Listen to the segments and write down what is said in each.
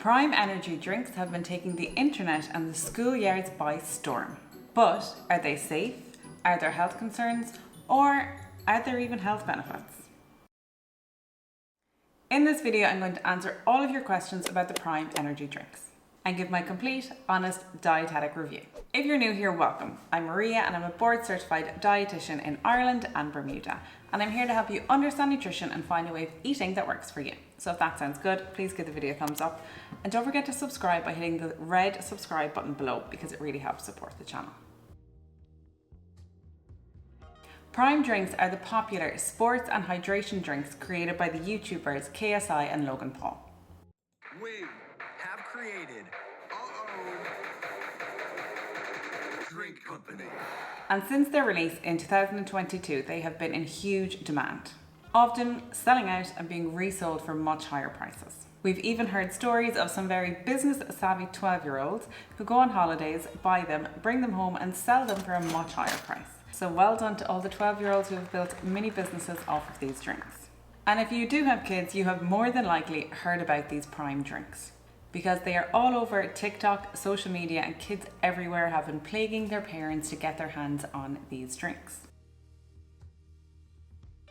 Prime energy drinks have been taking the internet and the schoolyards by storm. But are they safe? Are there health concerns? Or are there even health benefits? In this video, I'm going to answer all of your questions about the Prime energy drinks and give my complete, honest dietetic review. If you're new here, welcome. I'm Maria and I'm a board certified dietitian in Ireland and Bermuda, and I'm here to help you understand nutrition and find a way of eating that works for you. So if that sounds good, please give the video a thumbs up and don't forget to subscribe by hitting the red subscribe button below because it really helps support the channel. Prime drinks are the popular sports and hydration drinks created by the YouTubers KSI and Logan Paul. We have created Drink Company. And since their release in 2022, they have been in huge demand, often selling out and being resold for much higher prices. We've even heard stories of some very business-savvy 12-year-olds who go on holidays, buy them, bring them home and sell them for a much higher price. So well done to all the 12-year-olds who have built mini businesses off of these drinks. And if you do have kids, you have more than likely heard about these Prime drinks, because they are all over TikTok, social media, and kids everywhere have been plaguing their parents to get their hands on these drinks.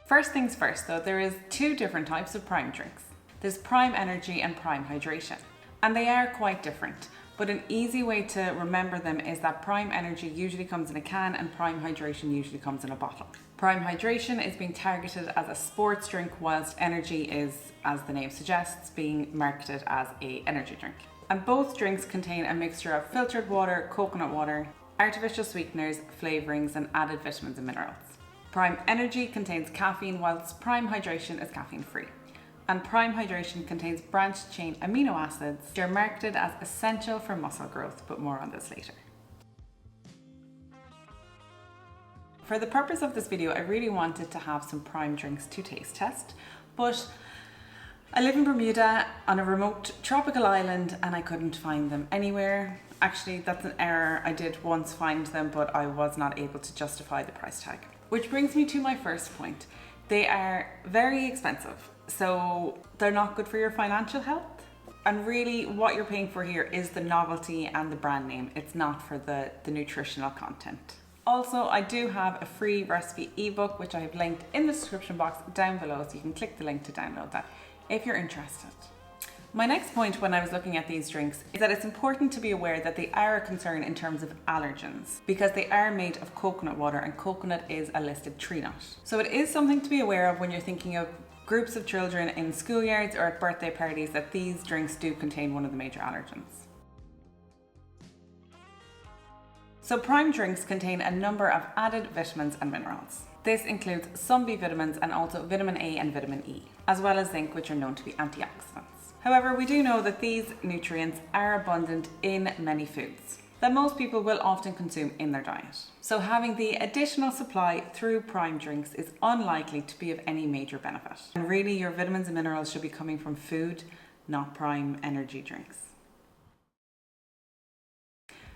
First things first though, there is two different types of Prime drinks. There's Prime Energy and Prime Hydration, and they are quite different. But an easy way to remember them is that Prime Energy usually comes in a can and Prime Hydration usually comes in a bottle. Prime Hydration is being targeted as a sports drink, whilst Energy is, as the name suggests, being marketed as an energy drink. And both drinks contain a mixture of filtered water, coconut water, artificial sweeteners, flavourings and added vitamins and minerals. Prime Energy contains caffeine, whilst Prime Hydration is caffeine free. And Prime Hydration contains branched chain amino acids which are marketed as essential for muscle growth, but more on this later. For the purpose of this video, I really wanted to have some Prime drinks to taste test, but I live in Bermuda on a remote tropical island and I couldn't find them anywhere. Actually, that's an error. I did once find them, but I was not able to justify the price tag. Which brings me to my first point. They are very expensive, so they're not good for your financial health. And really what you're paying for here is the novelty and the brand name. It's not for the nutritional content. Also, I do have a free recipe ebook, which I have linked in the description box down below, so you can click the link to download that if you're interested. My next point when I was looking at these drinks is that it's important to be aware that they are a concern in terms of allergens, because they are made of coconut water and coconut is a listed tree nut. So it is something to be aware of when you're thinking of groups of children in schoolyards or at birthday parties, that these drinks do contain one of the major allergens. So Prime drinks contain a number of added vitamins and minerals. This includes some B vitamins and also vitamin A and vitamin E, as well as zinc, which are known to be antioxidants. However, we do know that these nutrients are abundant in many foods that most people will often consume in their diet. So having the additional supply through Prime drinks is unlikely to be of any major benefit. And really, your vitamins and minerals should be coming from food, not Prime energy drinks.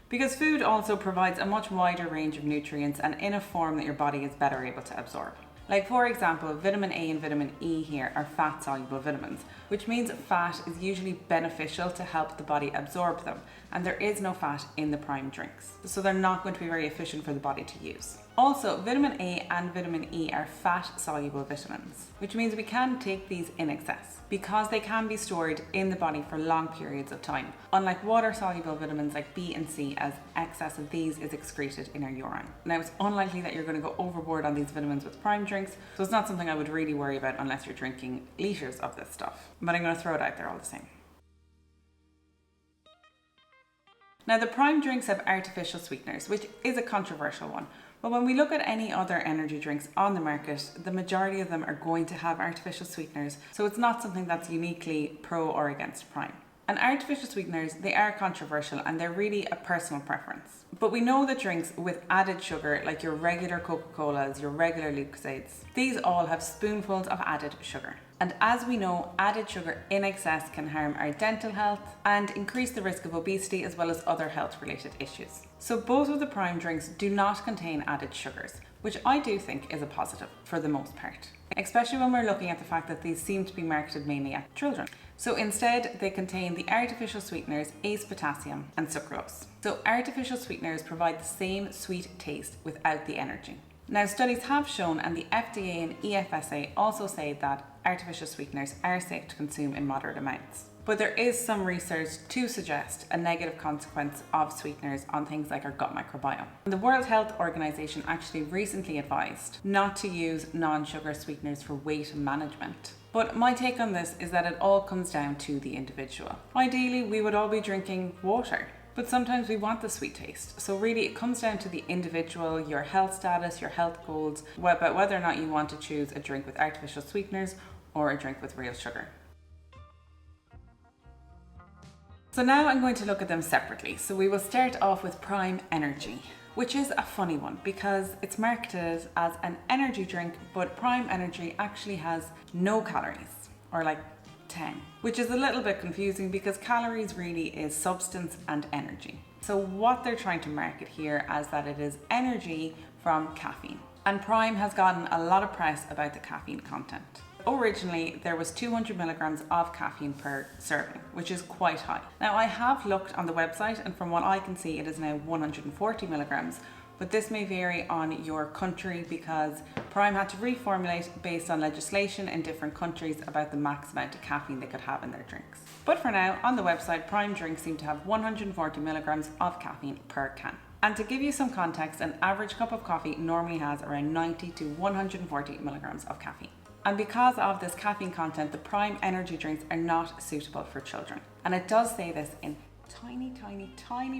Because food also provides a much wider range of nutrients and in a form that your body is better able to absorb. Like for example, vitamin A and vitamin E here are fat-soluble vitamins, which means fat is usually beneficial to help the body absorb them, and there is no fat in the Prime drinks, so they're not going to be very efficient for the body to use. Also, vitamin A and vitamin E are fat-soluble vitamins, which means we can take these in excess because they can be stored in the body for long periods of time, unlike water-soluble vitamins like B and C, as excess of these is excreted in our urine. Now, it's unlikely that you're going to go overboard on these vitamins with Prime drinks, so it's not something I would really worry about unless you're drinking litres of this stuff, but I'm going to throw it out there all the same. Now, the Prime drinks have artificial sweeteners, which is a controversial one. But when we look at any other energy drinks on the market, the majority of them are going to have artificial sweeteners, so it's not something that's uniquely pro or against Prime. And artificial sweeteners, they are controversial and they're really a personal preference. But we know that drinks with added sugar, like your regular Coca-Colas, your regular Lucey-Dietitians, these all have spoonfuls of added sugar. And as we know, added sugar in excess can harm our dental health and increase the risk of obesity as well as other health-related issues. So both of the Prime drinks do not contain added sugars, which I do think is a positive for the most part. especially when we're looking at the fact that these seem to be marketed mainly at children. So instead, they contain the artificial sweeteners ACE potassium and sucralose. So artificial sweeteners provide the same sweet taste without the energy. Now, studies have shown, and the FDA and EFSA also say, that artificial sweeteners are safe to consume in moderate amounts. But there is some research to suggest a negative consequence of sweeteners on things like our gut microbiome. The World Health Organization actually recently advised not to use non-sugar sweeteners for weight management. But my take on this is that it all comes down to the individual. Ideally, we would all be drinking water, but sometimes we want the sweet taste. So really it comes down to the individual, your health status, your health goals, about whether or not you want to choose a drink with artificial sweeteners or a drink with real sugar. So now I'm going to look at them separately. So we will start off with Prime Energy, which is a funny one because it's marketed as an energy drink, but Prime Energy actually has no calories, or like 10, which is a little bit confusing because calories really is substance and energy. So what they're trying to market here as that it is energy from caffeine. And Prime has gotten a lot of press about the caffeine content. Originally, there was 200 milligrams of caffeine per serving, which is quite high. Now, I have looked on the website, and from what I can see, it is now 140 milligrams, but this may vary on your country because Prime had to reformulate based on legislation in different countries about the max amount of caffeine they could have in their drinks. But for now, on the website, Prime drinks seem to have 140 milligrams of caffeine per can. And to give you some context, an average cup of coffee normally has around 90 to 140 milligrams of caffeine. And because of this caffeine content, the Prime Energy drinks are not suitable for children. And it does say this in tiny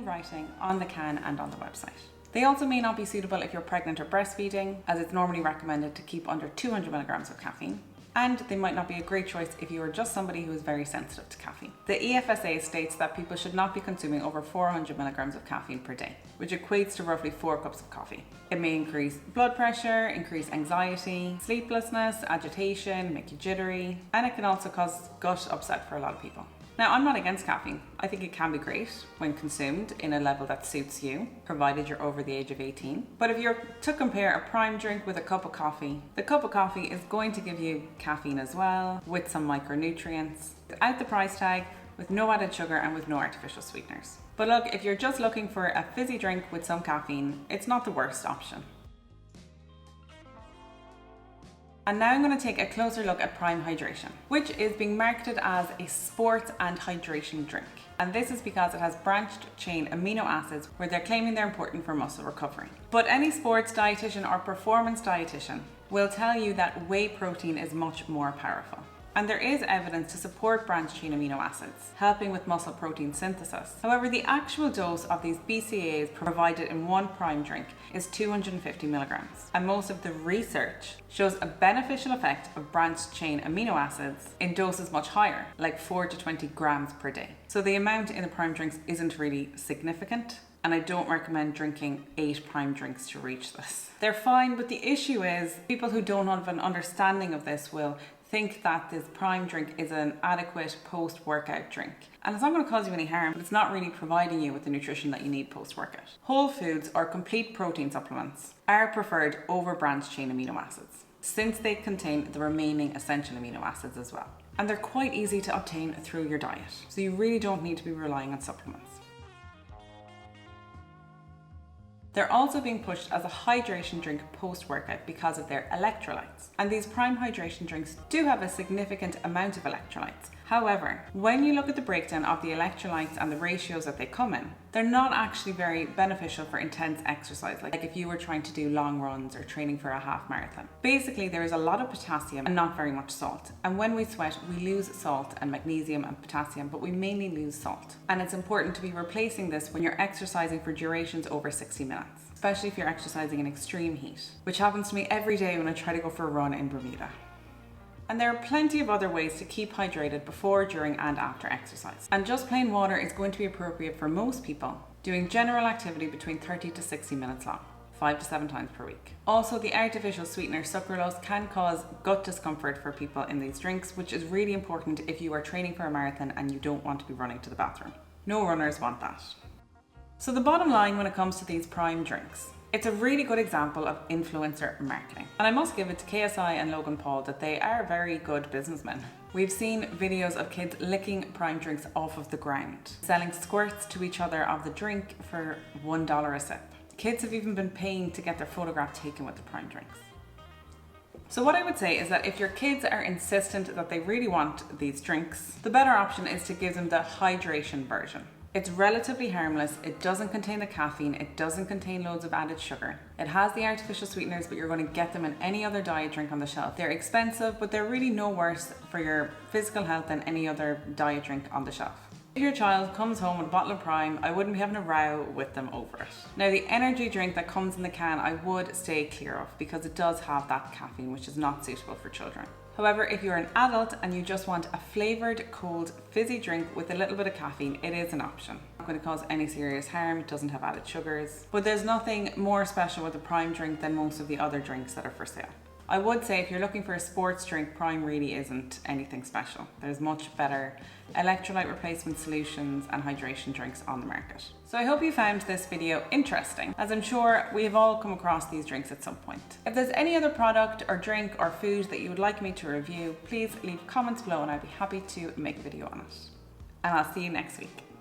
writing on the can and on the website. They also may not be suitable if you're pregnant or breastfeeding, as it's normally recommended to keep under 200 milligrams of caffeine. And they might not be a great choice if you are just somebody who is very sensitive to caffeine. The EFSA states that people should not be consuming over 400 milligrams of caffeine per day, which equates to roughly 4 cups of coffee. It may increase blood pressure, increase anxiety, sleeplessness, agitation, make you jittery, and it can also cause gut upset for a lot of people. Now, I'm not against caffeine. I think it can be great when consumed in a level that suits you, provided you're over the age of 18. But if you're to compare a Prime drink with a cup of coffee, the cup of coffee is going to give you caffeine as well, with some micronutrients, without the price tag, with no added sugar and with no artificial sweeteners. But look, if you're just looking for a fizzy drink with some caffeine, it's not the worst option. And now I'm going to take a closer look at Prime Hydration, which is being marketed as a sports and hydration drink. And this is because it has branched chain amino acids where they're claiming they're important for muscle recovery. But any sports dietitian or performance dietitian will tell you that whey protein is much more powerful. And there is evidence to support branched chain amino acids, helping with muscle protein synthesis. However, the actual dose of these BCAAs provided in one Prime drink is 250 milligrams. And most of the research shows a beneficial effect of branched chain amino acids in doses much higher, like 4 to 20 grams per day. So the amount in the Prime drinks isn't really significant. And I don't recommend drinking 8 Prime drinks to reach this. They're fine, but the issue is people who don't have an understanding of this will think that this Prime drink is an adequate post-workout drink. And it's not going to cause you any harm, but it's not really providing you with the nutrition that you need post-workout. Whole foods or complete protein supplements are preferred over branched chain amino acids, since they contain the remaining essential amino acids as well. And they're quite easy to obtain through your diet, so you really don't need to be relying on supplements. They're also being pushed as a hydration drink post-workout because of their electrolytes. And these Prime hydration drinks do have a significant amount of electrolytes. However, when you look at the breakdown of the electrolytes and the ratios that they come in, they're not actually very beneficial for intense exercise, like if you were trying to do long runs or training for a half marathon. Basically, there is a lot of potassium and not very much salt. And when we sweat, we lose salt and magnesium and potassium, but we mainly lose salt. And it's important to be replacing this when you're exercising for durations over 60 minutes, especially if you're exercising in extreme heat, which happens to me every day when I try to go for a run in Bermuda. And there are plenty of other ways to keep hydrated before, during and after exercise. And just plain water is going to be appropriate for most people doing general activity between 30 to 60 minutes long, 5 to 7 times per week. Also, the artificial sweetener sucralose can cause gut discomfort for people in these drinks, which is really important if you are training for a marathon and you don't want to be running to the bathroom. No runners want that. So the bottom line when it comes to these Prime drinks It's a really good example of influencer marketing. And I must give it to KSI and Logan Paul that they are very good businessmen. We've seen videos of kids licking Prime drinks off of the ground, selling squirts to each other of the drink for $1 a sip. Kids have even been paying to get their photograph taken with the Prime drinks. So what I would say is that if your kids are insistent that they really want these drinks, the better option is to give them the hydration version. It's relatively harmless, it doesn't contain the caffeine, it doesn't contain loads of added sugar. It has the artificial sweeteners, but you're going to get them in any other diet drink on the shelf. They're expensive, but they're really no worse for your physical health than any other diet drink on the shelf. If your child comes home with a bottle of Prime, I wouldn't be having a row with them over it. Now, the energy drink that comes in the can, I would stay clear of because it does have that caffeine, which is not suitable for children. However, if you're an adult and you just want a flavoured, cold, fizzy drink with a little bit of caffeine, it is an option. It's not going to cause any serious harm, it doesn't have added sugars, but there's nothing more special with a Prime drink than most of the other drinks that are for sale. I would say if you're looking for a sports drink, Prime really isn't anything special. There's much better electrolyte replacement solutions and hydration drinks on the market. So I hope you found this video interesting, as I'm sure we have all come across these drinks at some point. If there's any other product or drink or food that you would like me to review, please leave comments below and I'd be happy to make a video on it. And I'll see you next week.